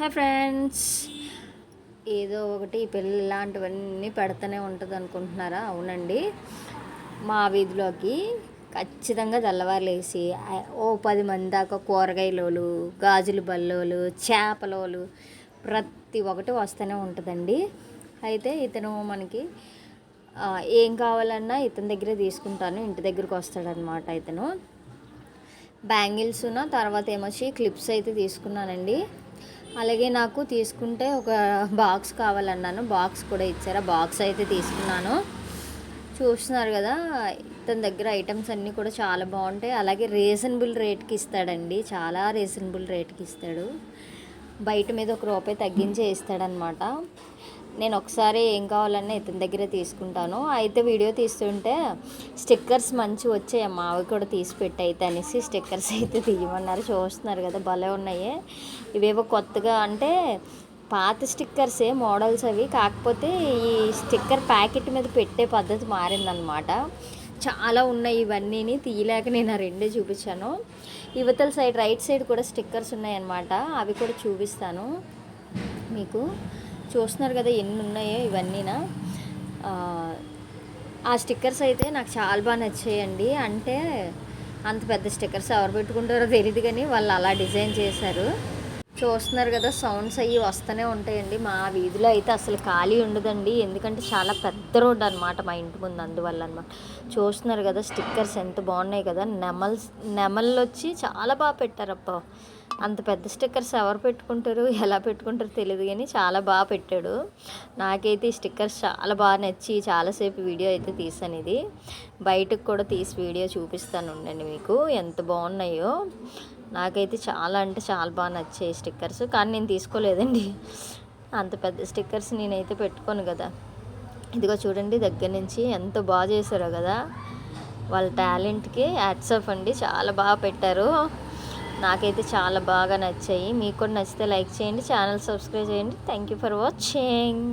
Hi friends, ఏదో ఒకటి ఈ పిల్లలు ఇలాంటివన్నీ పెడుతూనే ఉంటుంది అనుకుంటున్నారా? అవునండి, మా వీధిలోకి ఖచ్చితంగా తెల్లవారులేసి ఓ 10 మంది దాకా కూరగాయలోలు, గాజుల బల్లోలు, చేపలోలు ప్రతి ఒక్కటి వస్తూనే ఉంటుందండి. అయితే ఇతను మనకి ఏం కావాలన్నా ఇతని దగ్గరే తీసుకుంటాను, ఇంటి దగ్గరికి వస్తాడనమాట. ఇతను బ్యాంగిల్స్ను తర్వాత ఏమొచ్చి క్లిప్స్ అయితే తీసుకున్నానండి. అలాగే నాకు తీసుకుంటే ఒక బాక్స్ కావాలన్నాను, బాక్స్ కూడా ఇచ్చారు. ఆ బాక్స్ అయితే తీసుకున్నాను. చూస్తున్నారు కదా, ఇతని దగ్గర ఐటమ్స్ అన్నీ కూడా చాలా బాగుంటాయి. అలాగే రీజనబుల్ రేట్కి ఇస్తాడండి, చాలా రీజనబుల్ రేట్కి ఇస్తాడు. బయట మీద ₹1 తగ్గించే ఇస్తాడనమాట. నేను ఒకసారి ఏం కావాలన్నా ఇతని దగ్గరే తీసుకుంటాను. అయితే వీడియో తీస్తుంటే స్టిక్కర్స్ మంచి వచ్చాయమ్మా, అవి కూడా తీసి పెట్టయితే అనేసి స్టిక్కర్స్ అయితే తీయమన్నారు. చూస్తున్నారు కదా, భలే ఉన్నాయి. ఇవేవో కొత్తగా అంటే పాత స్టిక్కర్సే మోడల్స్ అవి, కాకపోతే ఈ స్టిక్కర్ ప్యాకెట్ మీద పెట్టే పద్ధతి మారిందనమాట. చాలా ఉన్నాయి, ఇవన్నీ తీయలేక నేను ఆ రెండే చూపించాను. యువతల సైడ్ రైట్ సైడ్ కూడా స్టిక్కర్స్ ఉన్నాయన్నమాట, అవి కూడా చూపిస్తాను మీకు. చూస్తున్నారు కదా ఎన్ని ఉన్నాయో ఇవన్నీనా. ఆ స్టిక్కర్స్ అయితే నాకు చాలా బాగా నచ్చాయండి. అంటే అంత పెద్ద స్టిక్కర్స్ ఎవరు పెట్టుకుంటారో తెలియదు, కానీ వాళ్ళు అలా డిజైన్ చేశారు. చూస్తున్నారు కదా, సౌండ్స్ అవి వస్తూనే ఉంటాయండి. మా వీధిలో అయితే అసలు ఖాళీ ఉండదండి, ఎందుకంటే చాలా పెద్ద రోడ్డు అనమాట మా ఇంటి ముందు, అందువల్ల అనమాట. చూస్తున్నారు కదా స్టిక్కర్స్ ఎంత బాగున్నాయి కదా. నెమళ్ళు వచ్చి చాలా బాగా పెట్టారప్ప. అంత పెద్ద స్టిక్కర్స్ ఎవరు పెట్టుకుంటారు, ఎలా పెట్టుకుంటారో తెలియదు, కానీ చాలా బాగా పెట్టాడు. నాకైతే ఈ స్టిక్కర్స్ చాలా బాగా నచ్చి చాలాసేపు వీడియో అయితే తీసాను. ఇది బయటకు కూడా తీసి వీడియో చూపిస్తాను ఉండండి మీకు, ఎంత బాగున్నాయో. నాకైతే చాలా అంటే చాలా బాగా నచ్చాయి స్టిక్కర్స్, కానీ నేను తీసుకోలేదండి. అంత పెద్ద స్టిక్కర్స్ నేనైతే పెట్టుకోను కదా. ఇదిగో చూడండి, దగ్గర నుంచి ఎంత బాగా చేశారో కదా. వాళ్ళ టాలెంట్కి హ్యాట్స్ ఆఫ్ అండి, చాలా బాగా పెట్టారు. నాకైతే చాలా బాగా నచ్చాయి. మీకు కూడా నచ్చితే లైక్ చేయండి, ఛానల్ సబ్స్క్రైబ్ చేయండి. Thank you for watching.